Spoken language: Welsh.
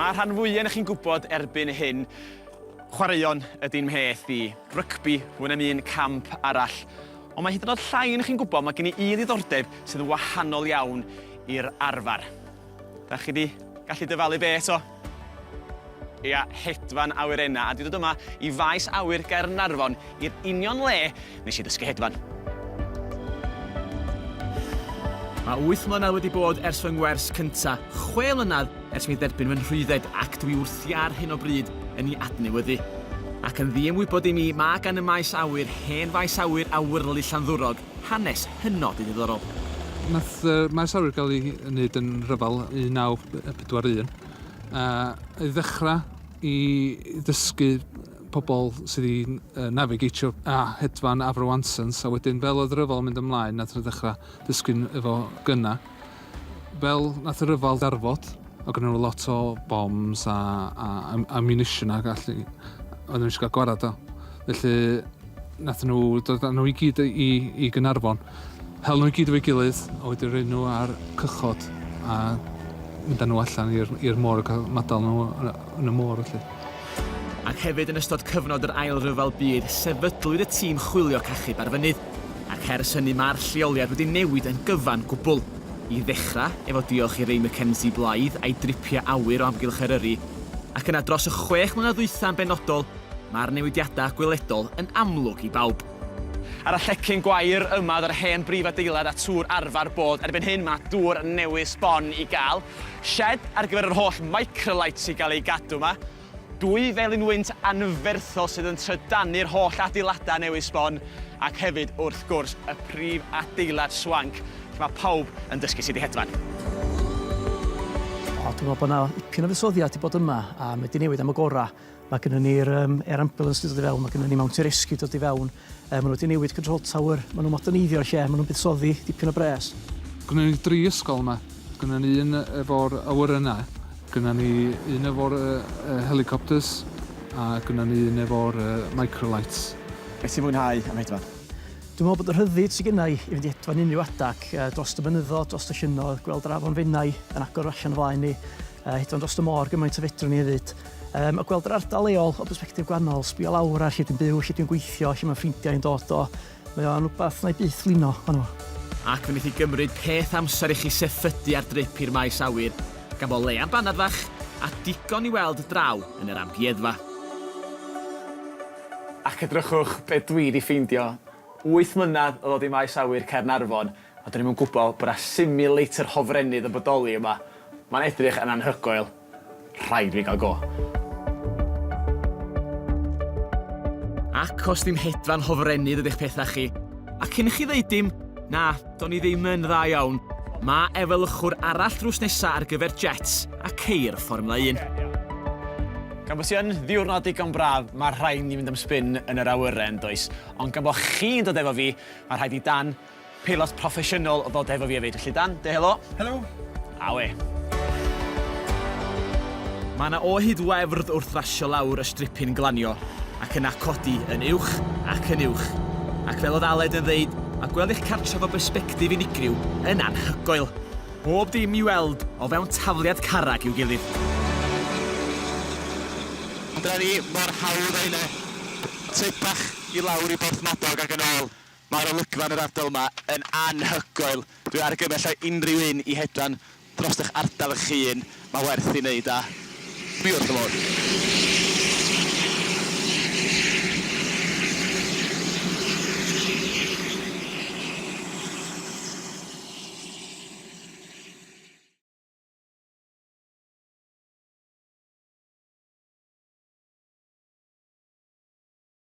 Mae rhan fwyaf yn chi'n gwybod erbyn hyn, chwaraeon ydy'n mheth i, rygbi hwn am un camp arall. Ond mae hyd yn oed llai yn chi'n gwybod, mae gen i un ddiddordeb sydd yn wahanol iawn i'r arfer. Da chi di gallu dyfalu be eto? Ia, hedfan awyrenna, a dwi dod yma i faes awyr Gaernarfon i'r union le nes i ddysgu hedfan. Mae 8 mlynedd wedi bod ers fy ngwers cynta, 6 mlynedd ers mi dderbyn fy nhrwydded ac dwi wrthi ar hyn o bryd yn ei adnewyddu. Ac yn ddiemwybod i mi, mae gan y maes awyr hen faes awyr a wyrlu Llanddwrog hanes hynod i ddiddorol. Nath maes awyr gael ei wneud yn rhyfel 1941 i ddechrau i ddysgu pobl sydd wedi navigatio a hedfan Aberwansons, a wedyn fel oedd y rhyfel mynd ymlaen nath nhw ddechrau dysgu'n efo gynna. Fel nath y rhyfel darfod, o gynnyn nhw lot o bombs a ammunition a gallu, oedd nhw eisiau gael gwarad o. Felly nath nhw dod â nhw i gyd i Gaernarfon, hel nhw i gyd efo'i gilydd, a wedyn rhoi nhw ar cychod a mynd â nhw allan i'r môr a cael madal nhw yn y môr. Felly. Ac hefyd yn ystod cyfnod yr ail ryfel byd, sefydlwyd y tîm chwilio cachub ar fynydd. Ac ers hynny mae'r lleoliad wedi newid yn gyfan gwbl. I ddechrau, efo diolch i Ray Mackenzie Blythe a'i dripiau awyr o amgylch Eryri. Ac yna dros y 6 mlynedd ddwytha'n benodol, mae'r newidiadau gweledol yn amlwg i bawb. Ar y llecyn gwair yma o'r hen brif adeilad a tŵr arfer bod, erbyn hyn mae dŵr newydd sbon i gael, shed ar gyfer yr holl microlights i gael ei gadw yma, 2 felin wynt anferthol sydd yn trydanu'r holl adeiladau newydd sbon, ac hefyd, wrth gwrs, y prif adeilad swanc, lle mae pawb yn dysgu sut i hedfan. Dwi'n meddwl bod yna dipyn o fuddsoddiad wedi bod yma, a mae wedi newid am y gorau. Mae gennym ni'r air ambulance wedi dod i fewn, mae gennym ni Mountain Rescue dod i fewn. Maen nhw wedi newid control tower, maen nhw'n moderneiddio'r lle, maen nhw'n buddsoddi dipyn o bres. Gwna ni 3 ysgol yma. Gwna ni un efo'r awyrennau, gwna ni un efo'r helicopters, a gwna ni un efo'r microlights. Beth ti'n mwynhau am hedfan? Dwi'n meddwl bod y rhyddid sydd gennau i fynd i hedfan unrhyw adag dros y mynyddoedd, dros y llynoedd, gweld yr afon Fennau yn agor allan flaen ni, hedfan dros y môr gymaint o fedrwn ni hefyd. A gweld yr ardal leol o bersbectif gwannol, sbio lawr ar lle dwi'n byw, lle dwi'n gweithio, lle mae ffrindiau yn dod o. Mae o'n rhywbeth na'i byth flino fan nhw. Ac fe wnaeth i gymryd peth amser i chi sefydu ar drip i'r maes awyr, gan bod le am banad fach a digon i weld draw yn yr amgueddfa. Ac edrychwch be dwi wedi ffeindio. 8 mlynedd o ddod i maes awyr Caernarfon, a dyn ni'n gwybod bod y simulator hofrennydd yn bodoli yma. Mae'n edrych yn anhygoel. Rhaid fi gael go. Ac os dim hedfan hofrennydd ydych pethau chi, a cyn i chi ddeud dim, na, do'n i ddim yn dda iawn, mae efelychwr arall drws nesaf ar gyfer jets a ceir Fformula 1. Gan bod sy'n ddiwrnod digon braf, mae rhaid ni fynd am spin yn yr awyren, does? Ond gan bod chi'n dod efo fi, mae rhaid i Dan, peilot proffesiynol, o ddod efo fi hefyd. Felly Dan, de helo. Helo. Awe. Mae yna o hyd wefrdd wrth rasio lawr y stripyn glanio, ac yna codi yn uwch ac yn uwch. Ac fel oedd Aled yn ddeud, mae gweld eich cartref o bersbectif unigryw yn anhygoel. Bob dim i weld o fewn tafliad carrag i'w gilydd. Dyna ni, mor hawdd o hynna. Trip bach i lawr i Porthmadog ac yn ôl. Mae'r olygfa yn yr ardal yma yn anhygoel. Dwi ar gymell o unrhyw un i hedfan dros eich ardal eich hun. Mae werth i wneud a dwi wrth y modd.